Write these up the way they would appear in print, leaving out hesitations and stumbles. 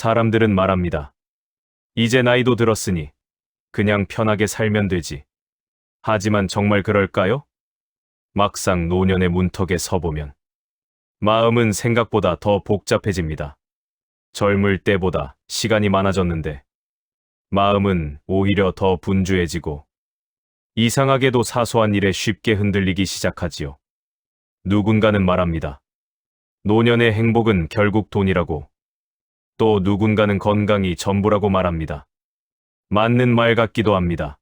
사람들은 말합니다. 이제 나이도 들었으니 그냥 편하게 살면 되지. 하지만 정말 그럴까요? 막상 노년의 문턱에 서보면 마음은 생각보다 더 복잡해집니다. 젊을 때보다 시간이 많아졌는데 마음은 오히려 더 분주해지고 이상하게도 사소한 일에 쉽게 흔들리기 시작하지요. 누군가는 말합니다. 노년의 행복은 결국 돈이라고. 또 누군가는 건강이 전부라고 말합니다. 맞는 말 같기도 합니다.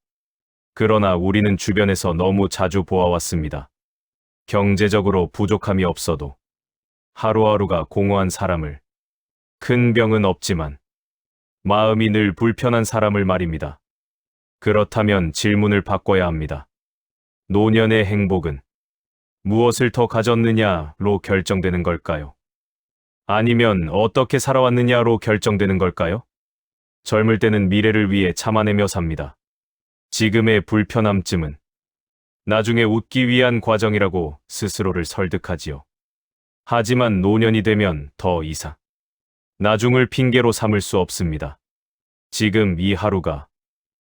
그러나 우리는 주변에서 너무 자주 보아왔습니다. 경제적으로 부족함이 없어도 하루하루가 공허한 사람을, 큰 병은 없지만 마음이 늘 불편한 사람을 말입니다. 그렇다면 질문을 바꿔야 합니다. 노년의 행복은 무엇을 더 가졌느냐로 결정되는 걸까요? 아니면 어떻게 살아왔느냐로 결정되는 걸까요? 젊을 때는 미래를 위해 참아내며 삽니다. 지금의 불편함쯤은 나중에 웃기 위한 과정이라고 스스로를 설득하지요. 하지만 노년이 되면 더 이상 나중을 핑계로 삼을 수 없습니다. 지금 이 하루가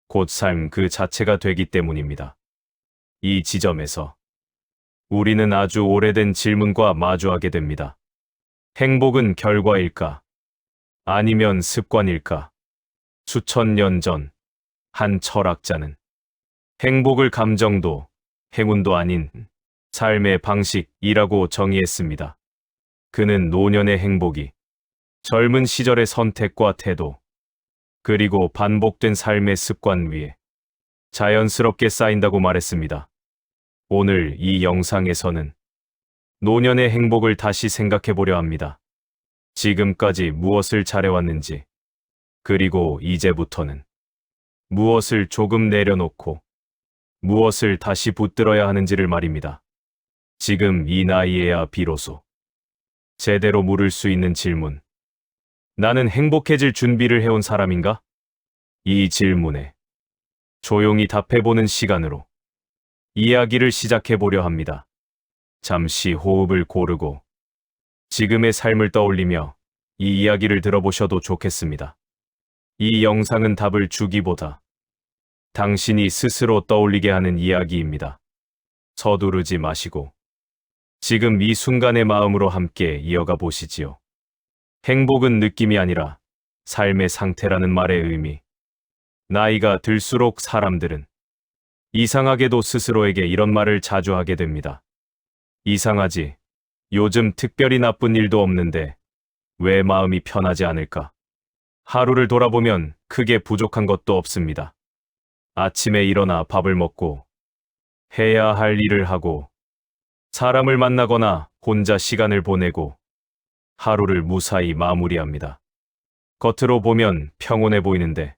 곧 삶 그 자체가 되기 때문입니다. 이 지점에서 우리는 아주 오래된 질문과 마주하게 됩니다. 행복은 결과일까? 아니면 습관일까? 수천 년 전 한 철학자는 행복을 감정도 행운도 아닌 삶의 방식이라고 정의했습니다. 그는 노년의 행복이 젊은 시절의 선택과 태도, 그리고 반복된 삶의 습관 위에 자연스럽게 쌓인다고 말했습니다. 오늘 이 영상에서는 노년의 행복을 다시 생각해 보려 합니다. 지금까지 무엇을 잘해왔는지, 그리고 이제부터는 무엇을 조금 내려놓고 무엇을 다시 붙들어야 하는지를 말입니다. 지금 이 나이에야 비로소 제대로 물을 수 있는 질문. 나는 행복해질 준비를 해온 사람인가? 이 질문에 조용히 답해보는 시간으로 이야기를 시작해 보려 합니다. 잠시 호흡을 고르고 지금의 삶을 떠올리며 이 이야기를 들어보셔도 좋겠습니다. 이 영상은 답을 주기보다 당신이 스스로 떠올리게 하는 이야기입니다. 서두르지 마시고 지금 이 순간의 마음으로 함께 이어가 보시지요. 행복은 느낌이 아니라 삶의 상태라는 말의 의미. 나이가 들수록 사람들은 이상하게도 스스로에게 이런 말을 자주 하게 됩니다. 이상하지. 요즘 특별히 나쁜 일도 없는데 왜 마음이 편하지 않을까? 하루를 돌아보면 크게 부족한 것도 없습니다. 아침에 일어나 밥을 먹고 해야 할 일을 하고 사람을 만나거나 혼자 시간을 보내고 하루를 무사히 마무리합니다. 겉으로 보면 평온해 보이는데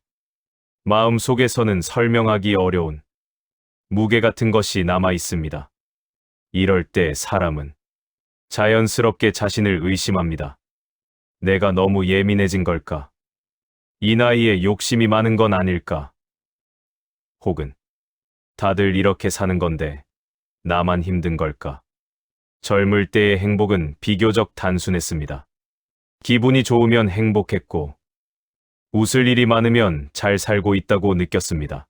마음속에서는 설명하기 어려운 무게 같은 것이 남아 있습니다. 이럴 때 사람은 자연스럽게 자신을 의심합니다. 내가 너무 예민해진 걸까? 이 나이에 욕심이 많은 건 아닐까? 혹은 다들 이렇게 사는 건데 나만 힘든 걸까? 젊을 때의 행복은 비교적 단순했습니다. 기분이 좋으면 행복했고 웃을 일이 많으면 잘 살고 있다고 느꼈습니다.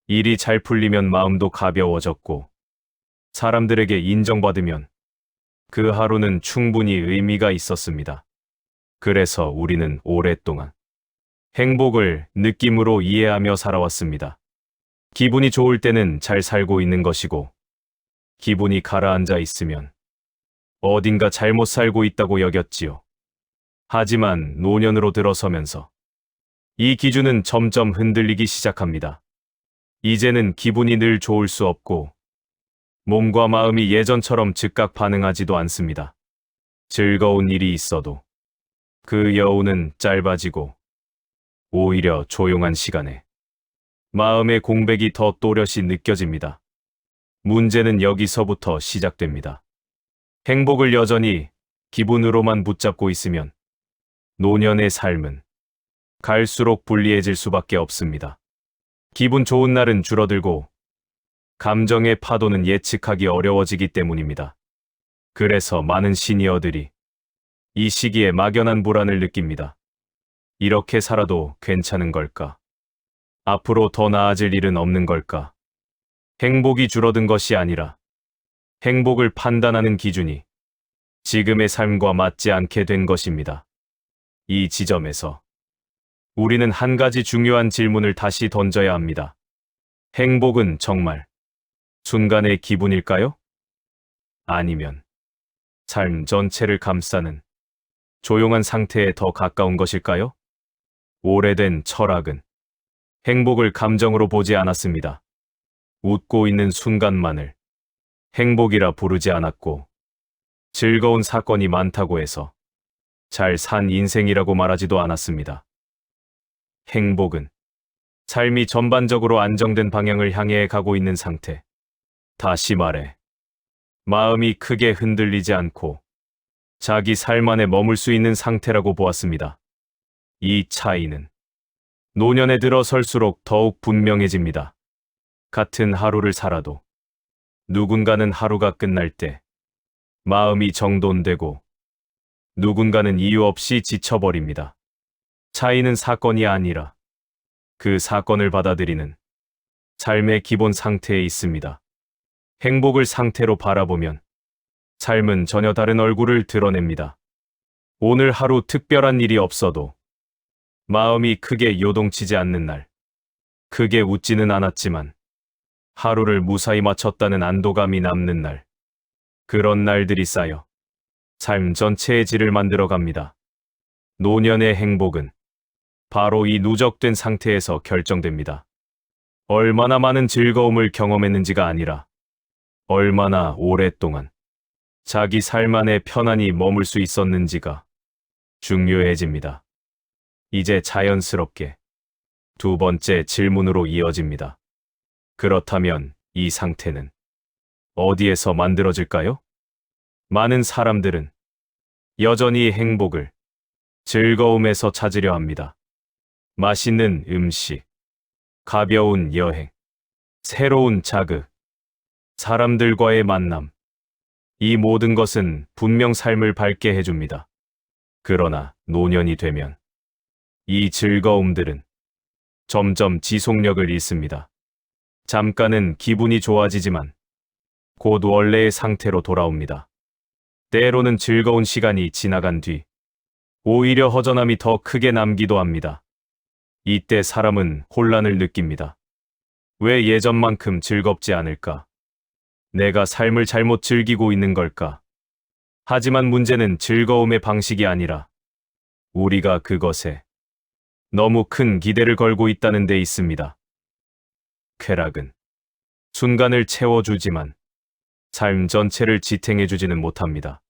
일이 잘 풀리면 마음도 가벼워졌고 사람들에게 인정받으면 그 하루는 충분히 의미가 있었습니다. 그래서 우리는 오랫동안 행복을 느낌으로 이해하며 살아왔습니다. 기분이 좋을 때는 잘 살고 있는 것이고 기분이 가라앉아 있으면 어딘가 잘못 살고 있다고 여겼지요. 하지만 노년으로 들어서면서 이 기준은 점점 흔들리기 시작합니다. 이제는 기분이 늘 좋을 수 없고 몸과 마음이 예전처럼 즉각 반응하지도 않습니다. 즐거운 일이 있어도 그 여운은 짧아지고 오히려 조용한 시간에 마음의 공백이 더 또렷이 느껴집니다. 문제는 여기서부터 시작됩니다. 행복을 여전히 기분으로만 붙잡고 있으면 노년의 삶은 갈수록 불리해질 수밖에 없습니다. 기분 좋은 날은 줄어들고 감정의 파도는 예측하기 어려워지기 때문입니다. 그래서 많은 시니어들이 이 시기에 막연한 불안을 느낍니다. 이렇게 살아도 괜찮은 걸까? 앞으로 더 나아질 일은 없는 걸까? 행복이 줄어든 것이 아니라 행복을 판단하는 기준이 지금의 삶과 맞지 않게 된 것입니다. 이 지점에서 우리는 한 가지 중요한 질문을 다시 던져야 합니다. 행복은 정말 순간의 기분일까요? 아니면 삶 전체를 감싸는 조용한 상태에 더 가까운 것일까요? 오래된 철학은 행복을 감정으로 보지 않았습니다. 웃고 있는 순간만을 행복이라 부르지 않았고, 즐거운 사건이 많다고 해서 잘 산 인생이라고 말하지도 않았습니다. 행복은 삶이 전반적으로 안정된 방향을 향해 가고 있는 상태. 다시 말해, 마음이 크게 흔들리지 않고 자기 삶 안에 머물 수 있는 상태라고 보았습니다. 이 차이는 노년에 들어설수록 더욱 분명해집니다. 같은 하루를 살아도 누군가는 하루가 끝날 때 마음이 정돈되고 누군가는 이유 없이 지쳐버립니다. 차이는 사건이 아니라 그 사건을 받아들이는 삶의 기본 상태에 있습니다. 행복을 상태로 바라보면 삶은 전혀 다른 얼굴을 드러냅니다. 오늘 하루 특별한 일이 없어도 마음이 크게 요동치지 않는 날, 크게 웃지는 않았지만 하루를 무사히 마쳤다는 안도감이 남는 날, 그런 날들이 쌓여 삶 전체의 질을 만들어갑니다. 노년의 행복은 바로 이 누적된 상태에서 결정됩니다. 얼마나 많은 즐거움을 경험했는지가 아니라 얼마나 오랫동안 자기 삶 안에 편안히 머물 수 있었는지가 중요해집니다. 이제 자연스럽게 두 번째 질문으로 이어집니다. 그렇다면 이 상태는 어디에서 만들어질까요? 많은 사람들은 여전히 행복을 즐거움에서 찾으려 합니다. 맛있는 음식, 가벼운 여행, 새로운 자극, 사람들과의 만남. 이 모든 것은 분명 삶을 밝게 해줍니다. 그러나 노년이 되면 이 즐거움들은 점점 지속력을 잃습니다. 잠깐은 기분이 좋아지지만 곧 원래의 상태로 돌아옵니다. 때로는 즐거운 시간이 지나간 뒤 오히려 허전함이 더 크게 남기도 합니다. 이때 사람은 혼란을 느낍니다. 왜 예전만큼 즐겁지 않을까? 내가 삶을 잘못 즐기고 있는 걸까? 하지만 문제는 즐거움의 방식이 아니라 우리가 그것에 너무 큰 기대를 걸고 있다는 데 있습니다. 쾌락은 순간을 채워주지만 삶 전체를 지탱해주지는 못합니다.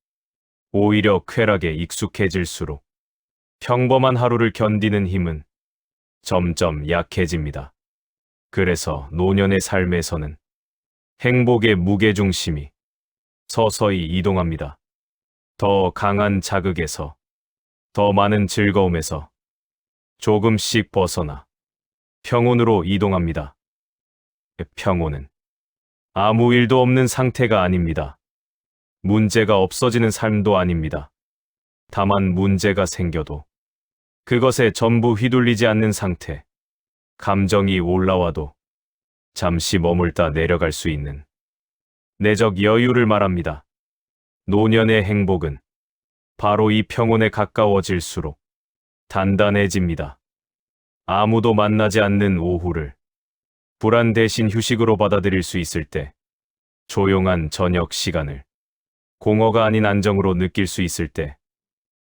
오히려 쾌락에 익숙해질수록 평범한 하루를 견디는 힘은 점점 약해집니다. 그래서 노년의 삶에서는 행복의 무게중심이 서서히 이동합니다. 더 강한 자극에서, 더 많은 즐거움에서 조금씩 벗어나 평온으로 이동합니다. 평온은 아무 일도 없는 상태가 아닙니다. 문제가 없어지는 삶도 아닙니다. 다만 문제가 생겨도 그것에 전부 휘둘리지 않는 상태, 감정이 올라와도 잠시 머물다 내려갈 수 있는 내적 여유를 말합니다. 노년의 행복은 바로 이 평온에 가까워질수록 단단해집니다. 아무도 만나지 않는 오후를 불안 대신 휴식으로 받아들일 수 있을 때, 조용한 저녁 시간을 공허가 아닌 안정으로 느낄 수 있을 때,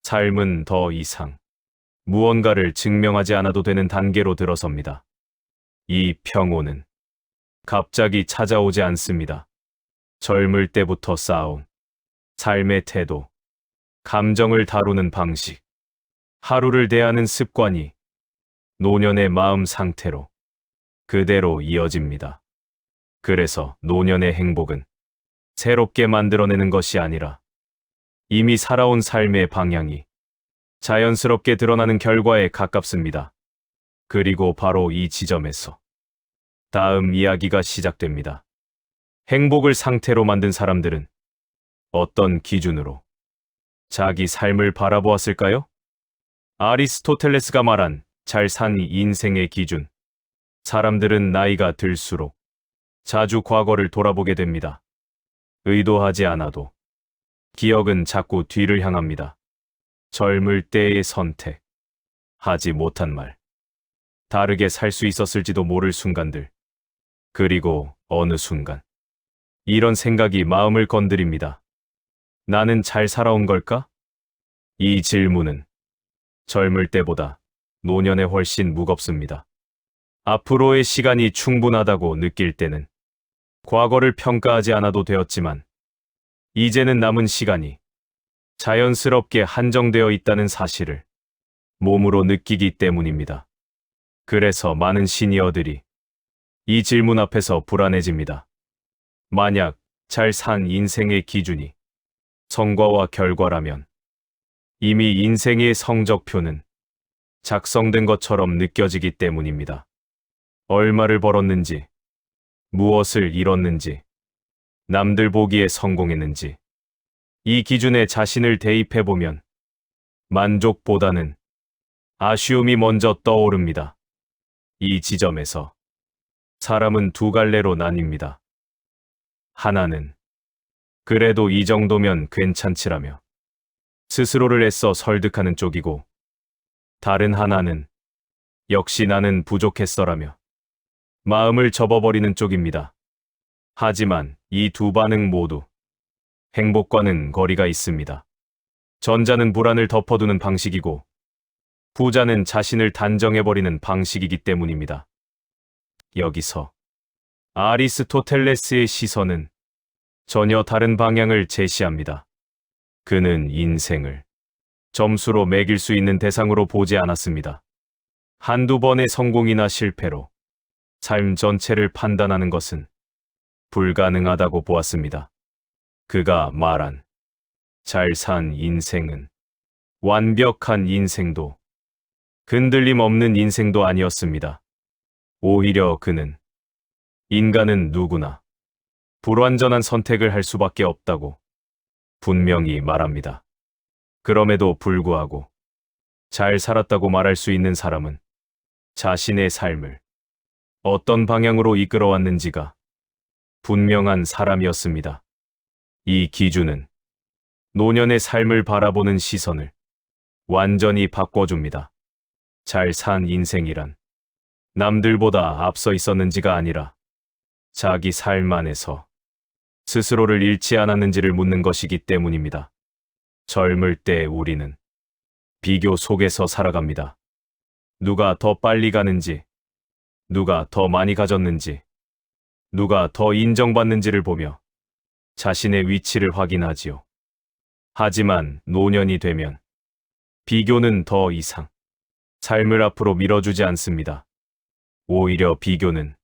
삶은 더 이상 무언가를 증명하지 않아도 되는 단계로 들어섭니다. 이 평온은 갑자기 찾아오지 않습니다. 젊을 때부터 쌓아온 삶의 태도, 감정을 다루는 방식, 하루를 대하는 습관이 노년의 마음 상태로 그대로 이어집니다. 그래서 노년의 행복은 새롭게 만들어내는 것이 아니라 이미 살아온 삶의 방향이 자연스럽게 드러나는 결과에 가깝습니다. 그리고 바로 이 지점에서 다음 이야기가 시작됩니다. 행복을 상태로 만든 사람들은 어떤 기준으로 자기 삶을 바라보았을까요? 아리스토텔레스가 말한 잘 산 인생의 기준. 사람들은 나이가 들수록 자주 과거를 돌아보게 됩니다. 의도하지 않아도 기억은 자꾸 뒤를 향합니다. 젊을 때의 선택, 하지 못한 말, 다르게 살 수 있었을지도 모를 순간들, 그리고 어느 순간 이런 생각이 마음을 건드립니다. 나는 잘 살아온 걸까? 이 질문은 젊을 때보다 노년에 훨씬 무겁습니다. 앞으로의 시간이 충분하다고 느낄 때는 과거를 평가하지 않아도 되었지만 이제는 남은 시간이 자연스럽게 한정되어 있다는 사실을 몸으로 느끼기 때문입니다. 그래서 많은 시니어들이 이 질문 앞에서 불안해집니다. 만약 잘 산 인생의 기준이 성과와 결과라면 이미 인생의 성적표는 작성된 것처럼 느껴지기 때문입니다. 얼마를 벌었는지, 무엇을 잃었는지, 남들 보기에 성공했는지, 이 기준에 자신을 대입해보면 만족보다는 아쉬움이 먼저 떠오릅니다. 이 지점에서 사람은 두 갈래로 나뉩니다. 하나는 그래도 이 정도면 괜찮지라며 스스로를 애써 설득하는 쪽이고, 다른 하나는 역시 나는 부족했어라며 마음을 접어버리는 쪽입니다. 하지만 이 두 반응 모두 행복과는 거리가 있습니다. 전자는 불안을 덮어두는 방식이고, 후자는 자신을 단정해버리는 방식이기 때문입니다. 여기서 아리스토텔레스의 시선은 전혀 다른 방향을 제시합니다. 그는 인생을 점수로 매길 수 있는 대상으로 보지 않았습니다. 한두 번의 성공이나 실패로 삶 전체를 판단하는 것은 불가능하다고 보았습니다. 그가 말한 잘 산 인생은 완벽한 인생도 흔들림 없는 인생도 아니었습니다. 오히려 그는 인간은 누구나 불완전한 선택을 할 수밖에 없다고 분명히 말합니다. 그럼에도 불구하고 잘 살았다고 말할 수 있는 사람은 자신의 삶을 어떤 방향으로 이끌어왔는지가 분명한 사람이었습니다. 이 기준은 노년의 삶을 바라보는 시선을 완전히 바꿔줍니다. 잘 산 인생이란 남들보다 앞서 있었는지가 아니라 자기 삶 안에서 스스로를 잃지 않았는지를 묻는 것이기 때문입니다. 젊을 때 우리는 비교 속에서 살아갑니다. 누가 더 빨리 가는지, 누가 더 많이 가졌는지, 누가 더 인정받는지를 보며 자신의 위치를 확인하지요. 하지만 노년이 되면 비교는 더 이상 삶을 앞으로 밀어주지 않습니다. 오히려 비교는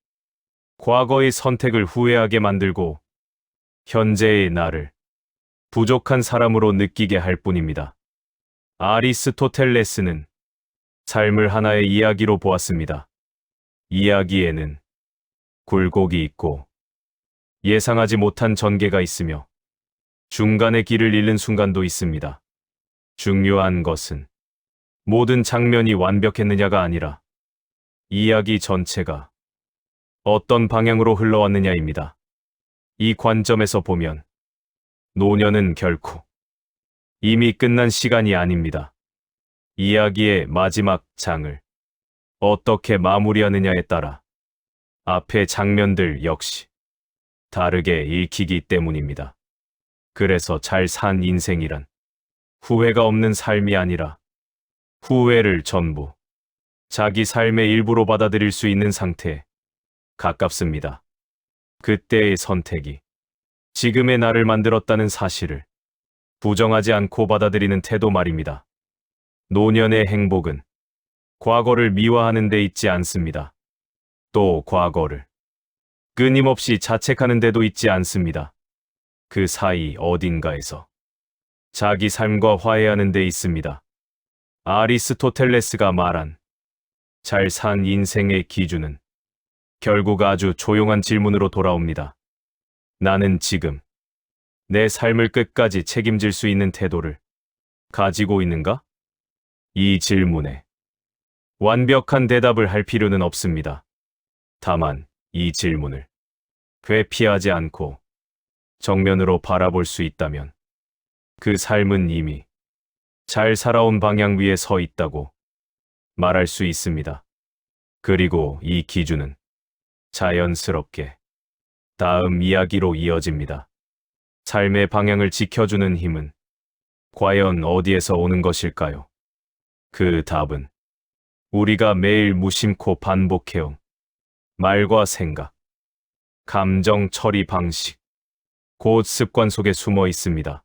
과거의 선택을 후회하게 만들고 현재의 나를 부족한 사람으로 느끼게 할 뿐입니다. 아리스토텔레스는 삶을 하나의 이야기로 보았습니다. 이야기에는 굴곡이 있고 예상하지 못한 전개가 있으며 중간에 길을 잃는 순간도 있습니다. 중요한 것은 모든 장면이 완벽했느냐가 아니라 이야기 전체가 어떤 방향으로 흘러왔느냐입니다. 이 관점에서 보면 노년은 결코 이미 끝난 시간이 아닙니다. 이야기의 마지막 장을 어떻게 마무리하느냐에 따라 앞의 장면들 역시 다르게 읽히기 때문입니다. 그래서 잘 산 인생이란 후회가 없는 삶이 아니라 후회를 전부 자기 삶의 일부로 받아들일 수 있는 상태에 가깝습니다. 그때의 선택이 지금의 나를 만들었다는 사실을 부정하지 않고 받아들이는 태도 말입니다. 노년의 행복은 과거를 미화하는 데 있지 않습니다. 또 과거를 끊임없이 자책하는 데도 있지 않습니다. 그 사이 어딘가에서 자기 삶과 화해하는 데 있습니다. 아리스토텔레스가 말한 잘 산 인생의 기준은 결국 아주 조용한 질문으로 돌아옵니다. 나는 지금 내 삶을 끝까지 책임질 수 있는 태도를 가지고 있는가? 이 질문에 완벽한 대답을 할 필요는 없습니다. 다만 이 질문을 회피하지 않고 정면으로 바라볼 수 있다면 그 삶은 이미 잘 살아온 방향 위에 서 있다고 말할 수 있습니다. 그리고 이 기준은 자연스럽게 다음 이야기로 이어집니다. 삶의 방향을 지켜주는 힘은 과연 어디에서 오는 것일까요? 그 답은 우리가 매일 무심코 반복해온 말과 생각, 감정 처리 방식, 곧 습관 속에 숨어 있습니다.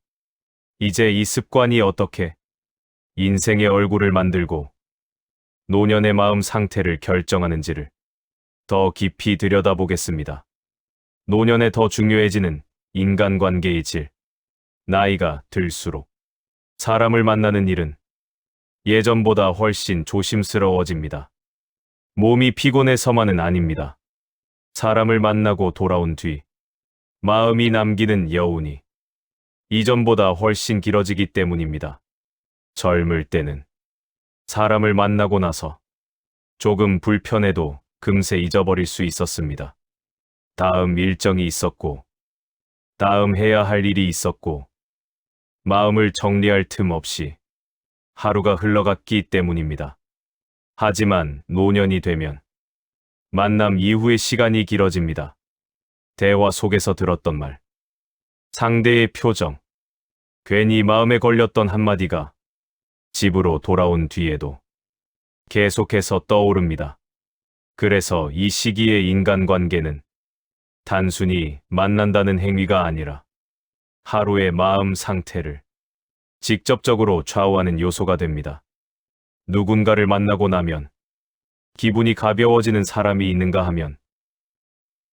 이제 이 습관이 어떻게 인생의 얼굴을 만들고 노년의 마음 상태를 결정하는지를 더 깊이 들여다보겠습니다. 노년에 더 중요해지는 인간관계의 질. 나이가 들수록 사람을 만나는 일은 예전보다 훨씬 조심스러워집니다. 몸이 피곤해서만은 아닙니다. 사람을 만나고 돌아온 뒤 마음이 남기는 여운이 이전보다 훨씬 길어지기 때문입니다. 젊을 때는 사람을 만나고 나서 조금 불편해도 금세 잊어버릴 수 있었습니다. 다음 일정이 있었고, 다음 해야 할 일이 있었고, 마음을 정리할 틈 없이 하루가 흘러갔기 때문입니다. 하지만 노년이 되면 만남 이후의 시간이 길어집니다. 대화 속에서 들었던 말, 상대의 표정, 괜히 마음에 걸렸던 한마디가 집으로 돌아온 뒤에도 계속해서 떠오릅니다. 그래서 이 시기의 인간관계는 단순히 만난다는 행위가 아니라 하루의 마음 상태를 직접적으로 좌우하는 요소가 됩니다. 누군가를 만나고 나면 기분이 가벼워지는 사람이 있는가 하면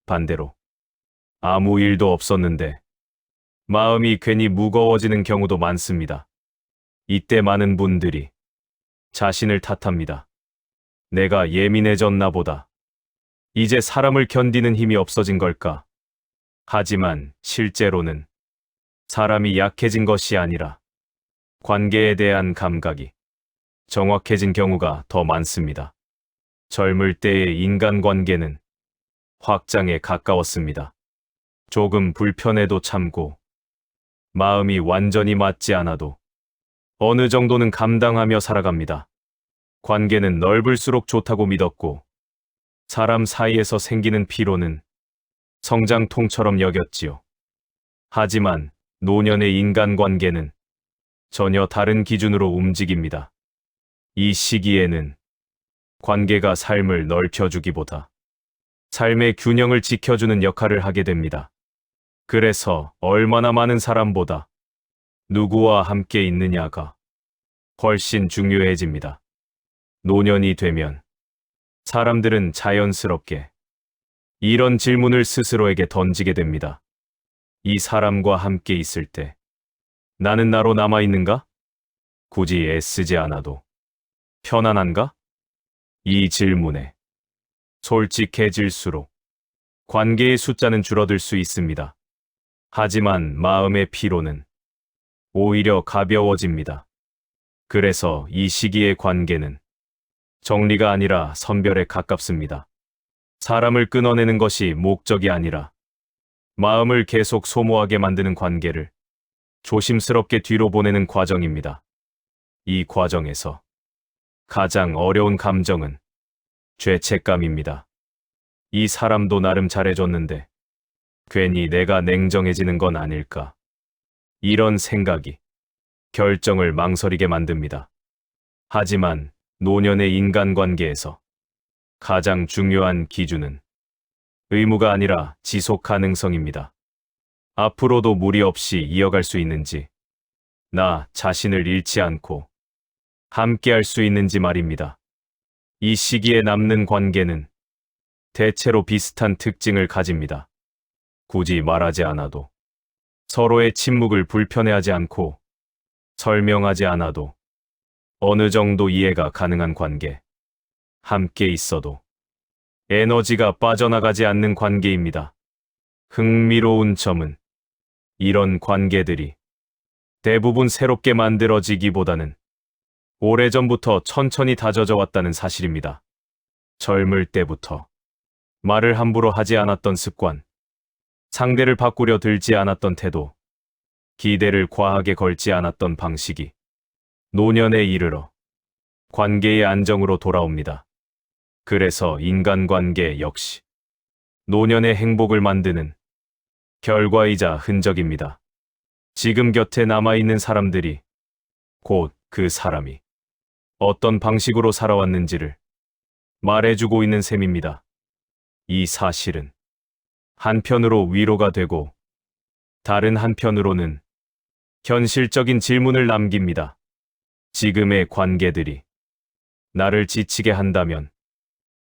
반대로 아무 일도 없었는데 마음이 괜히 무거워지는 경우도 많습니다. 이때 많은 분들이 자신을 탓합니다. 내가 예민해졌나 보다. 이제 사람을 견디는 힘이 없어진 걸까? 하지만 실제로는 사람이 약해진 것이 아니라 관계에 대한 감각이 정확해진 경우가 더 많습니다. 젊을 때의 인간관계는 확장에 가까웠습니다. 조금 불편해도 참고 마음이 완전히 맞지 않아도 어느 정도는 감당하며 살아갑니다. 관계는 넓을수록 좋다고 믿었고 사람 사이에서 생기는 피로는 성장통처럼 여겼지요. 하지만 노년의 인간관계는 전혀 다른 기준으로 움직입니다. 이 시기에는 관계가 삶을 넓혀주기보다 삶의 균형을 지켜주는 역할을 하게 됩니다. 그래서 얼마나 많은 사람보다 누구와 함께 있느냐가 훨씬 중요해집니다. 노년이 되면 사람들은 자연스럽게 이런 질문을 스스로에게 던지게 됩니다. 이 사람과 함께 있을 때 나는 나로 남아있는가? 굳이 애쓰지 않아도 편안한가? 이 질문에 솔직해질수록 관계의 숫자는 줄어들 수 있습니다. 하지만 마음의 피로는 오히려 가벼워집니다. 그래서 이 시기의 관계는 정리가 아니라 선별에 가깝습니다. 사람을 끊어내는 것이 목적이 아니라 마음을 계속 소모하게 만드는 관계를 조심스럽게 뒤로 보내는 과정입니다. 이 과정에서 가장 어려운 감정은 죄책감입니다. 이 사람도 나름 잘해줬는데 괜히 내가 냉정해지는 건 아닐까. 이런 생각이 결정을 망설이게 만듭니다. 하지만 노년의 인간관계에서 가장 중요한 기준은 의무가 아니라 지속 가능성입니다. 앞으로도 무리 없이 이어갈 수 있는지, 나 자신을 잃지 않고 함께할 수 있는지 말입니다. 이 시기에 남는 관계는 대체로 비슷한 특징을 가집니다. 굳이 말하지 않아도 서로의 침묵을 불편해하지 않고 설명하지 않아도 어느 정도 이해가 가능한 관계, 함께 있어도 에너지가 빠져나가지 않는 관계입니다. 흥미로운 점은 이런 관계들이 대부분 새롭게 만들어지기보다는 오래전부터 천천히 다져져 왔다는 사실입니다. 젊을 때부터 말을 함부로 하지 않았던 습관, 상대를 바꾸려 들지 않았던 태도, 기대를 과하게 걸지 않았던 방식이 노년에 이르러 관계의 안정으로 돌아옵니다. 그래서 인간관계 역시 노년의 행복을 만드는 결과이자 흔적입니다. 지금 곁에 남아있는 사람들이 곧 그 사람이 어떤 방식으로 살아왔는지를 말해주고 있는 셈입니다. 이 사실은 한편으로 위로가 되고 다른 한편으로는 현실적인 질문을 남깁니다. 지금의 관계들이 나를 지치게 한다면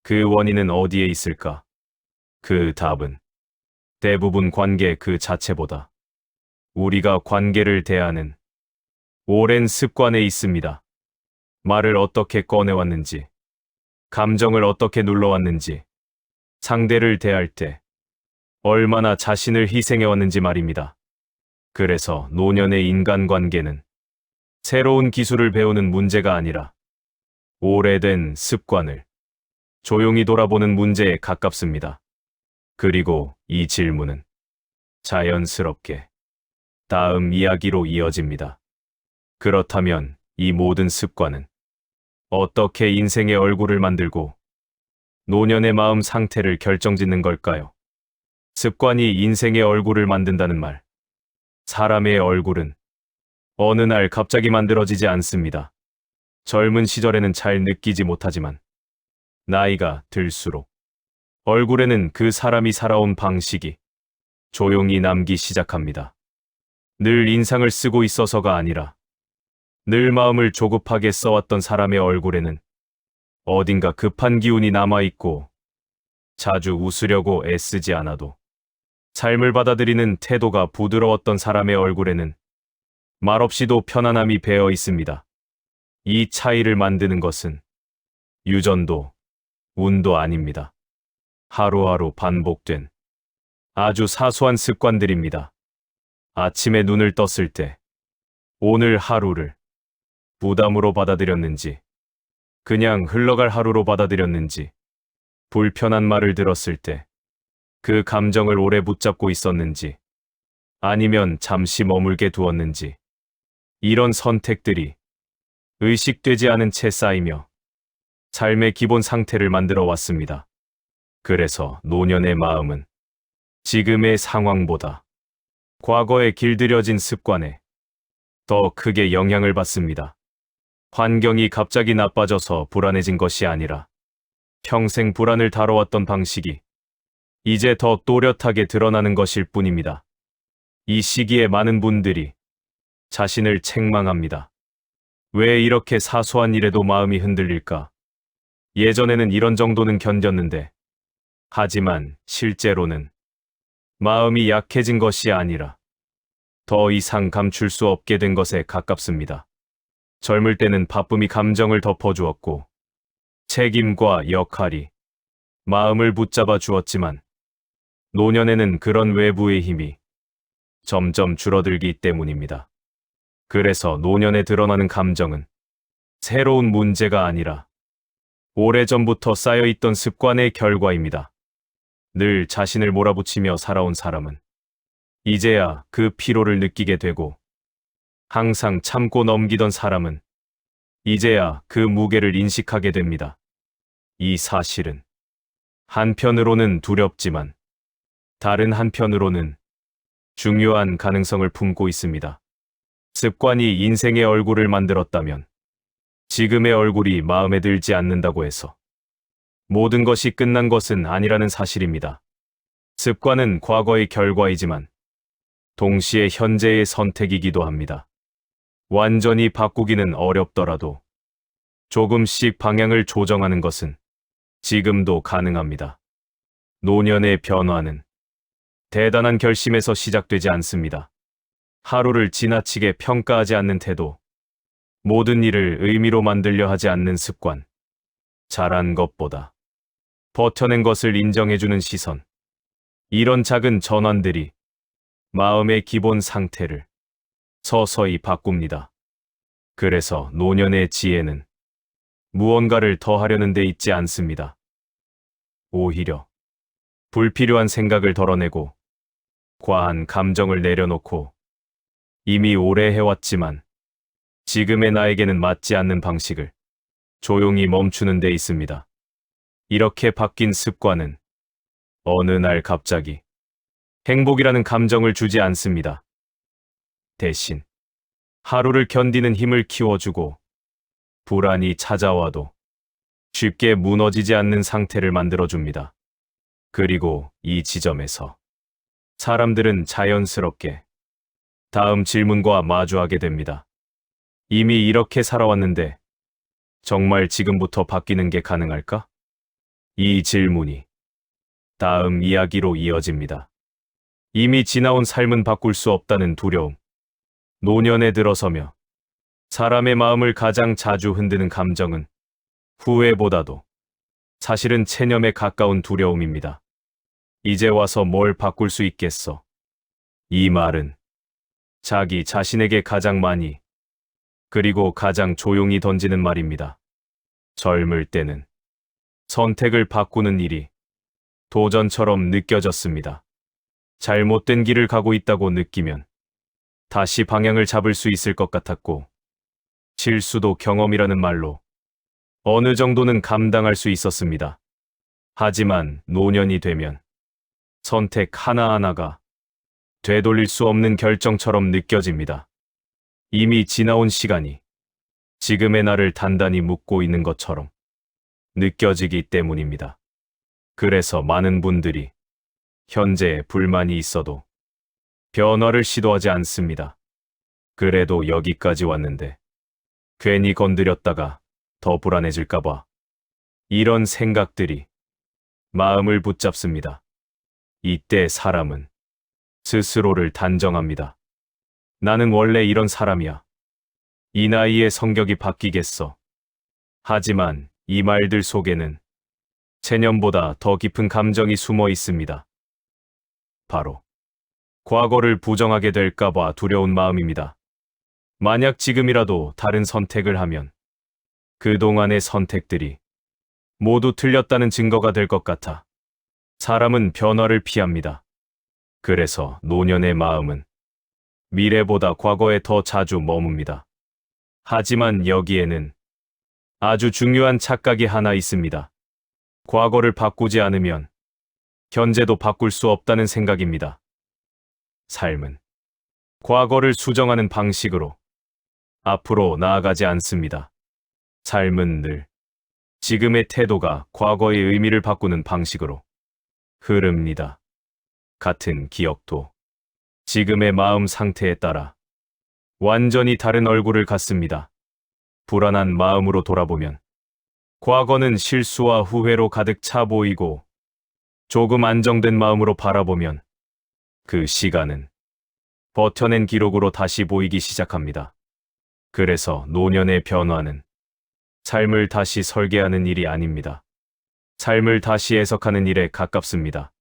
그 원인은 어디에 있을까? 그 답은 대부분 관계 그 자체보다 우리가 관계를 대하는 오랜 습관에 있습니다. 말을 어떻게 꺼내왔는지, 감정을 어떻게 눌러왔는지, 상대를 대할 때 얼마나 자신을 희생해왔는지 말입니다. 그래서 노년의 인간관계는 새로운 기술을 배우는 문제가 아니라 오래된 습관을 조용히 돌아보는 문제에 가깝습니다. 그리고 이 질문은 자연스럽게 다음 이야기로 이어집니다. 그렇다면 이 모든 습관은 어떻게 인생의 얼굴을 만들고 노년의 마음 상태를 결정짓는 걸까요? 습관이 인생의 얼굴을 만든다는 말. 사람의 얼굴은 어느 날 갑자기 만들어지지 않습니다. 젊은 시절에는 잘 느끼지 못하지만 나이가 들수록 얼굴에는 그 사람이 살아온 방식이 조용히 남기 시작합니다. 늘 인상을 쓰고 있어서가 아니라 늘 마음을 조급하게 써왔던 사람의 얼굴에는 어딘가 급한 기운이 남아있고 자주 웃으려고 애쓰지 않아도 삶을 받아들이는 태도가 부드러웠던 사람의 얼굴에는 말없이도 편안함이 배어 있습니다. 이 차이를 만드는 것은 유전도, 운도 아닙니다. 하루하루 반복된 아주 사소한 습관들입니다. 아침에 눈을 떴을 때 오늘 하루를 부담으로 받아들였는지, 그냥 흘러갈 하루로 받아들였는지, 불편한 말을 들었을 때 그 감정을 오래 붙잡고 있었는지, 아니면 잠시 머물게 두었는지, 이런 선택들이 의식되지 않은 채 쌓이며 삶의 기본 상태를 만들어 왔습니다. 그래서 노년의 마음은 지금의 상황보다 과거에 길들여진 습관에 더 크게 영향을 받습니다. 환경이 갑자기 나빠져서 불안해진 것이 아니라 평생 불안을 다뤄왔던 방식이 이제 더 또렷하게 드러나는 것일 뿐입니다. 이 시기에 많은 분들이 자신을 책망합니다. 왜 이렇게 사소한 일에도 마음이 흔들릴까? 예전에는 이런 정도는 견뎠는데. 하지만 실제로는 마음이 약해진 것이 아니라 더 이상 감출 수 없게 된 것에 가깝습니다. 젊을 때는 바쁨이 감정을 덮어주었고 책임과 역할이 마음을 붙잡아 주었지만 노년에는 그런 외부의 힘이 점점 줄어들기 때문입니다. 그래서 노년에 드러나는 감정은 새로운 문제가 아니라 오래전부터 쌓여있던 습관의 결과입니다. 늘 자신을 몰아붙이며 살아온 사람은 이제야 그 피로를 느끼게 되고, 항상 참고 넘기던 사람은 이제야 그 무게를 인식하게 됩니다. 이 사실은 한편으로는 두렵지만 다른 한편으로는 중요한 가능성을 품고 있습니다. 습관이 인생의 얼굴을 만들었다면 지금의 얼굴이 마음에 들지 않는다고 해서 모든 것이 끝난 것은 아니라는 사실입니다. 습관은 과거의 결과이지만 동시에 현재의 선택이기도 합니다. 완전히 바꾸기는 어렵더라도 조금씩 방향을 조정하는 것은 지금도 가능합니다. 노년의 변화는 대단한 결심에서 시작되지 않습니다. 하루를 지나치게 평가하지 않는 태도, 모든 일을 의미로 만들려 하지 않는 습관, 잘한 것보다 버텨낸 것을 인정해주는 시선, 이런 작은 전환들이 마음의 기본 상태를 서서히 바꿉니다. 그래서 노년의 지혜는 무언가를 더 하려는 데 있지 않습니다. 오히려 불필요한 생각을 덜어내고 과한 감정을 내려놓고 이미 오래 해왔지만 지금의 나에게는 맞지 않는 방식을 조용히 멈추는 데 있습니다. 이렇게 바뀐 습관은 어느 날 갑자기 행복이라는 감정을 주지 않습니다. 대신 하루를 견디는 힘을 키워주고 불안이 찾아와도 쉽게 무너지지 않는 상태를 만들어줍니다. 그리고 이 지점에서 사람들은 자연스럽게 다음 질문과 마주하게 됩니다. 이미 이렇게 살아왔는데 정말 지금부터 바뀌는 게 가능할까? 이 질문이 다음 이야기로 이어집니다. 이미 지나온 삶은 바꿀 수 없다는 두려움. 노년에 들어서며 사람의 마음을 가장 자주 흔드는 감정은 후회보다도 사실은 체념에 가까운 두려움입니다. 이제 와서 뭘 바꿀 수 있겠어? 이 말은 자기 자신에게 가장 많이 그리고 가장 조용히 던지는 말입니다. 젊을 때는 선택을 바꾸는 일이 도전처럼 느껴졌습니다. 잘못된 길을 가고 있다고 느끼면 다시 방향을 잡을 수 있을 것 같았고, 실수도 경험이라는 말로 어느 정도는 감당할 수 있었습니다. 하지만 노년이 되면 선택 하나하나가 되돌릴 수 없는 결정처럼 느껴집니다. 이미 지나온 시간이 지금의 나를 단단히 묶고 있는 것처럼 느껴지기 때문입니다. 그래서 많은 분들이 현재에 불만이 있어도 변화를 시도하지 않습니다. 그래도 여기까지 왔는데 괜히 건드렸다가 더 불안해질까봐 이런 생각들이 마음을 붙잡습니다. 이때 사람은 스스로를 단정합니다. 나는 원래 이런 사람이야. 이 나이에 성격이 바뀌겠어. 하지만 이 말들 속에는 체념보다 더 깊은 감정이 숨어 있습니다. 바로 과거를 부정하게 될까봐 두려운 마음입니다. 만약 지금이라도 다른 선택을 하면 그동안의 선택들이 모두 틀렸다는 증거가 될 것 같아 사람은 변화를 피합니다. 그래서 노년의 마음은 미래보다 과거에 더 자주 머뭅니다. 하지만 여기에는 아주 중요한 착각이 하나 있습니다. 과거를 바꾸지 않으면 현재도 바꿀 수 없다는 생각입니다. 삶은 과거를 수정하는 방식으로 앞으로 나아가지 않습니다. 삶은 늘 지금의 태도가 과거의 의미를 바꾸는 방식으로 흐릅니다. 같은 기억도 지금의 마음 상태에 따라 완전히 다른 얼굴을 갖습니다. 불안한 마음으로 돌아보면 과거는 실수와 후회로 가득 차 보이고, 조금 안정된 마음으로 바라보면 그 시간은 버텨낸 기록으로 다시 보이기 시작합니다. 그래서 노년의 변화는 삶을 다시 설계하는 일이 아닙니다. 삶을 다시 해석하는 일에 가깝습니다.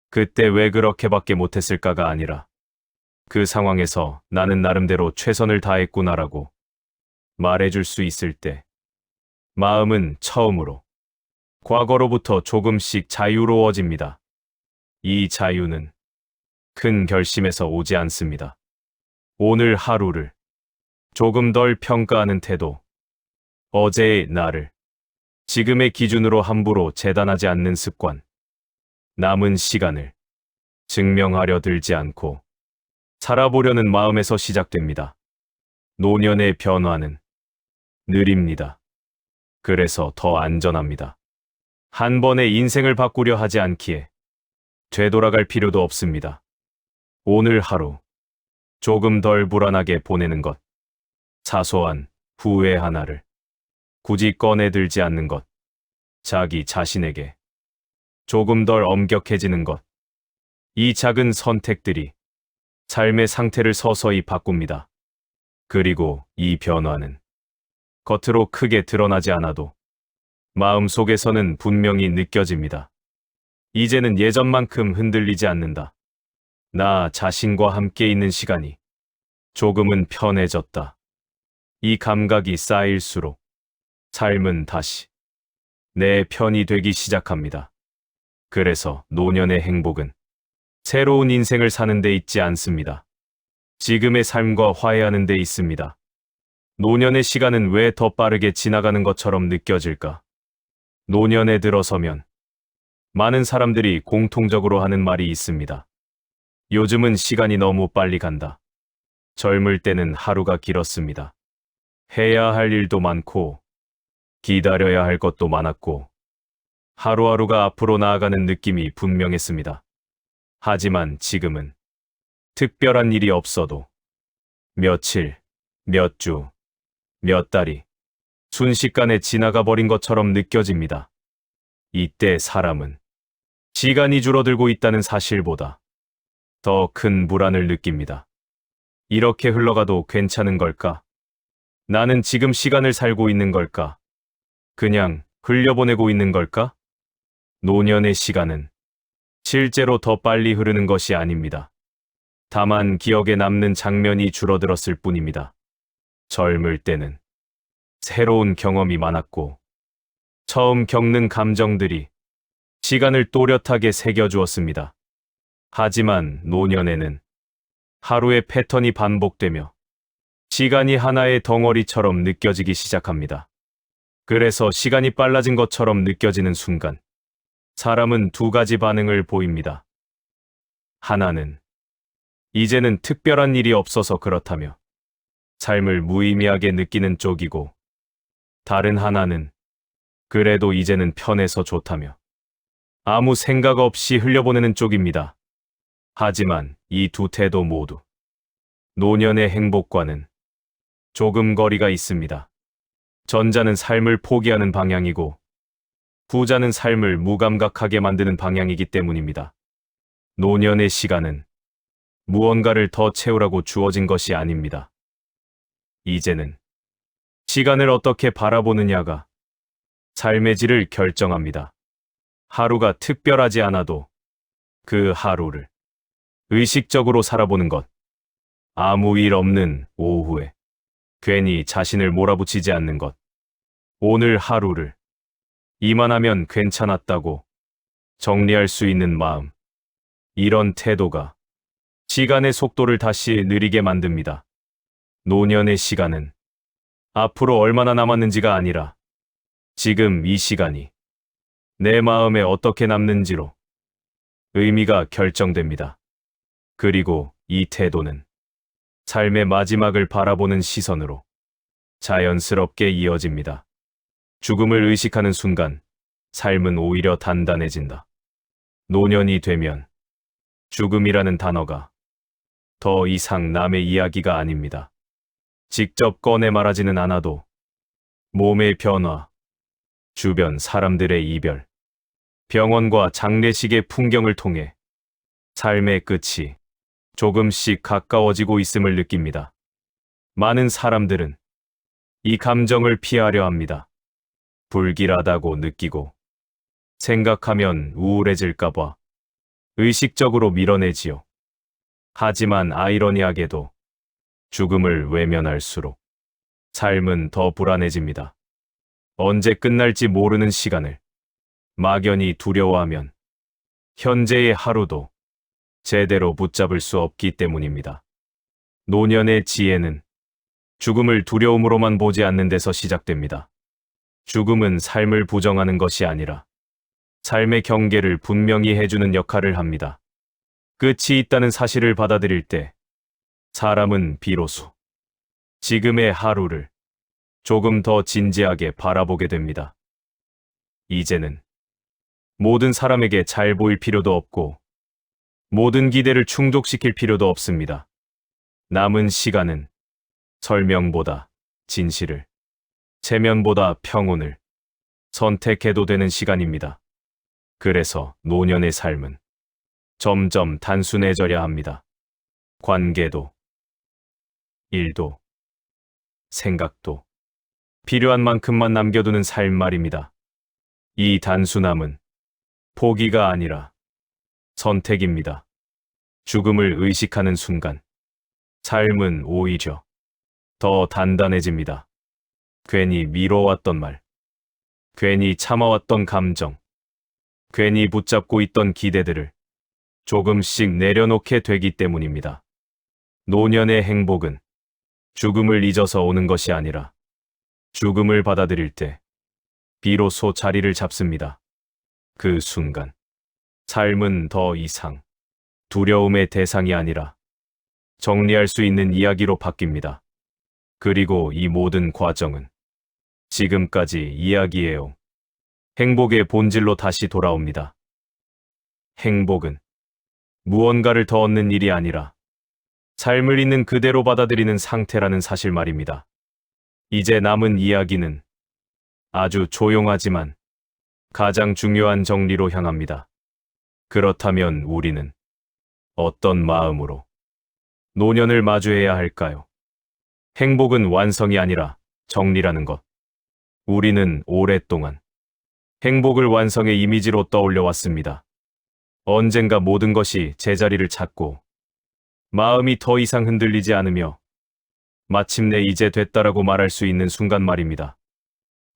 그때 왜 그렇게밖에 못했을까가 아니라 그 상황에서 나는 나름대로 최선을 다했구나라고 말해줄 수 있을 때 마음은 처음으로 과거로부터 조금씩 자유로워집니다. 이 자유는 큰 결심에서 오지 않습니다. 오늘 하루를 조금 덜 평가하는 태도, 어제의 나를 지금의 기준으로 함부로 재단하지 않는 습관, 남은 시간을 증명하려 들지 않고 살아보려는 마음에서 시작됩니다. 노년의 변화는 느립니다. 그래서 더 안전합니다. 한 번에 인생을 바꾸려 하지 않기에 되돌아갈 필요도 없습니다. 오늘 하루 조금 덜 불안하게 보내는 것, 사소한 후회 하나를 굳이 꺼내들지 않는 것, 자기 자신에게 조금 덜 엄격해지는 것, 이 작은 선택들이 삶의 상태를 서서히 바꿉니다. 그리고 이 변화는 겉으로 크게 드러나지 않아도 마음속에서는 분명히 느껴집니다. 이제는 예전만큼 흔들리지 않는다. 나 자신과 함께 있는 시간이 조금은 편해졌다. 이 감각이 쌓일수록 삶은 다시 내 편이 되기 시작합니다. 그래서 노년의 행복은 새로운 인생을 사는 데 있지 않습니다. 지금의 삶과 화해하는 데 있습니다. 노년의 시간은 왜 더 빠르게 지나가는 것처럼 느껴질까? 노년에 들어서면 많은 사람들이 공통적으로 하는 말이 있습니다. 요즘은 시간이 너무 빨리 간다. 젊을 때는 하루가 길었습니다. 해야 할 일도 많고 기다려야 할 것도 많았고 하루하루가 앞으로 나아가는 느낌이 분명했습니다. 하지만 지금은 특별한 일이 없어도 며칠, 몇 주, 몇 달이 순식간에 지나가 버린 것처럼 느껴집니다. 이때 사람은 시간이 줄어들고 있다는 사실보다 더 큰 불안을 느낍니다. 이렇게 흘러가도 괜찮은 걸까? 나는 지금 시간을 살고 있는 걸까? 그냥 흘려보내고 있는 걸까? 노년의 시간은 실제로 더 빨리 흐르는 것이 아닙니다. 다만 기억에 남는 장면이 줄어들었을 뿐입니다. 젊을 때는 새로운 경험이 많았고 처음 겪는 감정들이 시간을 또렷하게 새겨주었습니다. 하지만 노년에는 하루의 패턴이 반복되며 시간이 하나의 덩어리처럼 느껴지기 시작합니다. 그래서 시간이 빨라진 것처럼 느껴지는 순간 사람은 두 가지 반응을 보입니다. 하나는 이제는 특별한 일이 없어서 그렇다며 삶을 무의미하게 느끼는 쪽이고 다른 하나는 그래도 이제는 편해서 좋다며 아무 생각 없이 흘려보내는 쪽입니다. 하지만 이 두 태도 모두 노년의 행복과는 조금 거리가 있습니다. 전자는 삶을 포기하는 방향이고 후자는 삶을 무감각하게 만드는 방향이기 때문입니다. 노년의 시간은 무언가를 더 채우라고 주어진 것이 아닙니다. 이제는 시간을 어떻게 바라보느냐가 삶의 질을 결정합니다. 하루가 특별하지 않아도 그 하루를 의식적으로 살아보는 것. 아무 일 없는 오후에 괜히 자신을 몰아붙이지 않는 것. 오늘 하루를 이만하면 괜찮았다고 정리할 수 있는 마음. 이런 태도가 시간의 속도를 다시 느리게 만듭니다. 노년의 시간은 앞으로 얼마나 남았는지가 아니라 지금 이 시간이 내 마음에 어떻게 남는지로 의미가 결정됩니다. 그리고 이 태도는 삶의 마지막을 바라보는 시선으로 자연스럽게 이어집니다. 죽음을 의식하는 순간 삶은 오히려 단단해진다. 노년이 되면 죽음이라는 단어가 더 이상 남의 이야기가 아닙니다. 직접 꺼내 말하지는 않아도 몸의 변화, 주변 사람들의 이별, 병원과 장례식의 풍경을 통해 삶의 끝이 조금씩 가까워지고 있음을 느낍니다. 많은 사람들은 이 감정을 피하려 합니다. 불길하다고 느끼고 생각하면 우울해질까봐 의식적으로 밀어내지요. 하지만 아이러니하게도 죽음을 외면할수록 삶은 더 불안해집니다. 언제 끝날지 모르는 시간을 막연히 두려워하면 현재의 하루도 제대로 붙잡을 수 없기 때문입니다. 노년의 지혜는 죽음을 두려움으로만 보지 않는 데서 시작됩니다. 죽음은 삶을 부정하는 것이 아니라 삶의 경계를 분명히 해주는 역할을 합니다. 끝이 있다는 사실을 받아들일 때 사람은 비로소 지금의 하루를 조금 더 진지하게 바라보게 됩니다. 이제는 모든 사람에게 잘 보일 필요도 없고 모든 기대를 충족시킬 필요도 없습니다. 남은 시간은 설명보다 진실을, 체면보다 평온을 선택해도 되는 시간입니다. 그래서 노년의 삶은 점점 단순해져야 합니다. 관계도, 일도, 생각도 필요한 만큼만 남겨두는 삶 말입니다. 이 단순함은 포기가 아니라 선택입니다. 죽음을 의식하는 순간 삶은 오히려 더 단단해집니다. 괜히 미뤄왔던 말, 괜히 참아왔던 감정, 괜히 붙잡고 있던 기대들을 조금씩 내려놓게 되기 때문입니다. 노년의 행복은 죽음을 잊어서 오는 것이 아니라 죽음을 받아들일 때 비로소 자리를 잡습니다. 그 순간 삶은 더 이상 두려움의 대상이 아니라 정리할 수 있는 이야기로 바뀝니다. 그리고 이 모든 과정은 지금까지 이야기해온 행복의 본질로 다시 돌아옵니다. 행복은 무언가를 더 얻는 일이 아니라 삶을 있는 그대로 받아들이는 상태라는 사실 말입니다. 이제 남은 이야기는 아주 조용하지만 가장 중요한 정리로 향합니다. 그렇다면 우리는 어떤 마음으로 노년을 마주해야 할까요? 행복은 완성이 아니라 정리라는 것. 우리는 오랫동안 행복을 완성의 이미지로 떠올려 왔습니다. 언젠가 모든 것이 제자리를 찾고 마음이 더 이상 흔들리지 않으며 마침내 이제 됐다라고 말할 수 있는 순간 말입니다.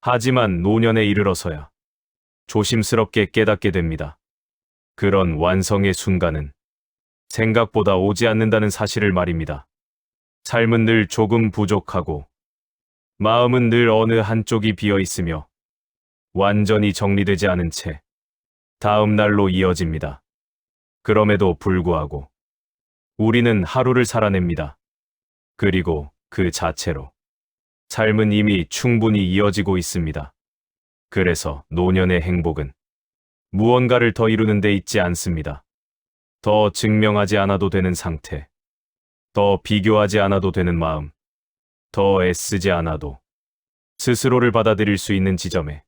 하지만 노년에 이르러서야 조심스럽게 깨닫게 됩니다. 그런 완성의 순간은 생각보다 오지 않는다는 사실을 말입니다. 삶은 늘 조금 부족하고 마음은 늘 어느 한쪽이 비어 있으며 완전히 정리되지 않은 채 다음 날로 이어집니다. 그럼에도 불구하고 우리는 하루를 살아냅니다. 그리고 그 자체로 삶은 이미 충분히 이어지고 있습니다. 그래서 노년의 행복은 무언가를 더 이루는 데 있지 않습니다. 더 증명하지 않아도 되는 상태, 더 비교하지 않아도 되는 마음, 더 애쓰지 않아도 스스로를 받아들일 수 있는 지점에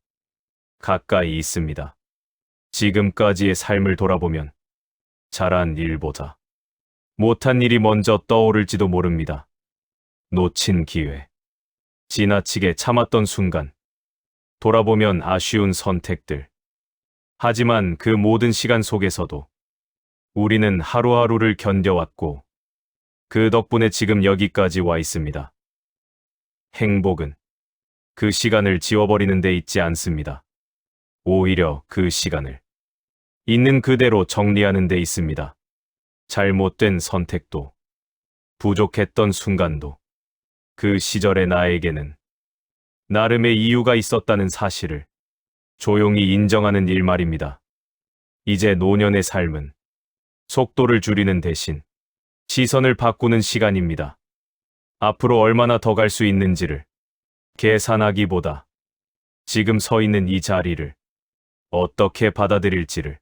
가까이 있습니다. 지금까지의 삶을 돌아보면 잘한 일보다 못한 일이 먼저 떠오를지도 모릅니다. 놓친 기회, 지나치게 참았던 순간, 돌아보면 아쉬운 선택들. 하지만 그 모든 시간 속에서도 우리는 하루하루를 견뎌왔고 그 덕분에 지금 여기까지 와 있습니다. 행복은 그 시간을 지워버리는 데 있지 않습니다. 오히려 그 시간을 있는 그대로 정리하는 데 있습니다. 잘못된 선택도, 부족했던 순간도 그 시절의 나에게는 나름의 이유가 있었다는 사실을 조용히 인정하는 일 말입니다. 이제 노년의 삶은 속도를 줄이는 대신 시선을 바꾸는 시간입니다. 앞으로 얼마나 더 갈 수 있는지를 계산하기보다 지금 서 있는 이 자리를 어떻게 받아들일지를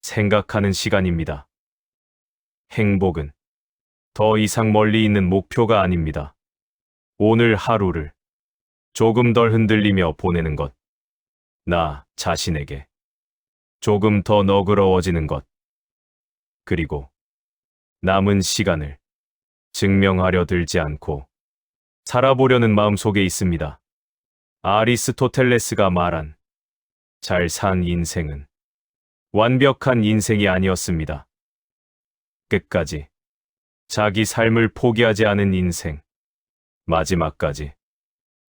생각하는 시간입니다. 행복은 더 이상 멀리 있는 목표가 아닙니다. 오늘 하루를 조금 덜 흔들리며 보내는 것. 나 자신에게 조금 더 너그러워지는 것. 그리고 남은 시간을 증명하려 들지 않고 살아보려는 마음 속에 있습니다. 아리스토텔레스가 말한 잘 산 인생은 완벽한 인생이 아니었습니다. 끝까지 자기 삶을 포기하지 않은 인생, 마지막까지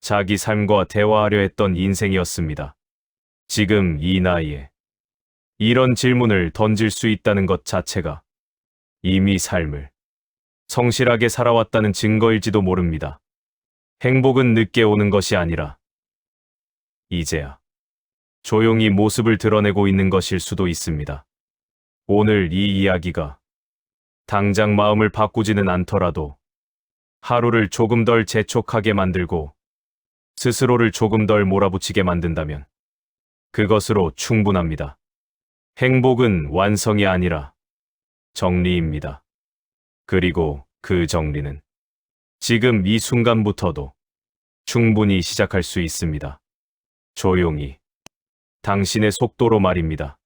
자기 삶과 대화하려 했던 인생이었습니다. 지금 이 나이에 이런 질문을 던질 수 있다는 것 자체가 이미 삶을 성실하게 살아왔다는 증거일지도 모릅니다. 행복은 늦게 오는 것이 아니라 이제야 조용히 모습을 드러내고 있는 것일 수도 있습니다. 오늘 이 이야기가 당장 마음을 바꾸지는 않더라도 하루를 조금 덜 재촉하게 만들고 스스로를 조금 덜 몰아붙이게 만든다면 그것으로 충분합니다. 행복은 완성이 아니라 정리입니다. 그리고 그 정리는 지금 이 순간부터도 충분히 시작할 수 있습니다. 조용히, 당신의 속도로 말입니다.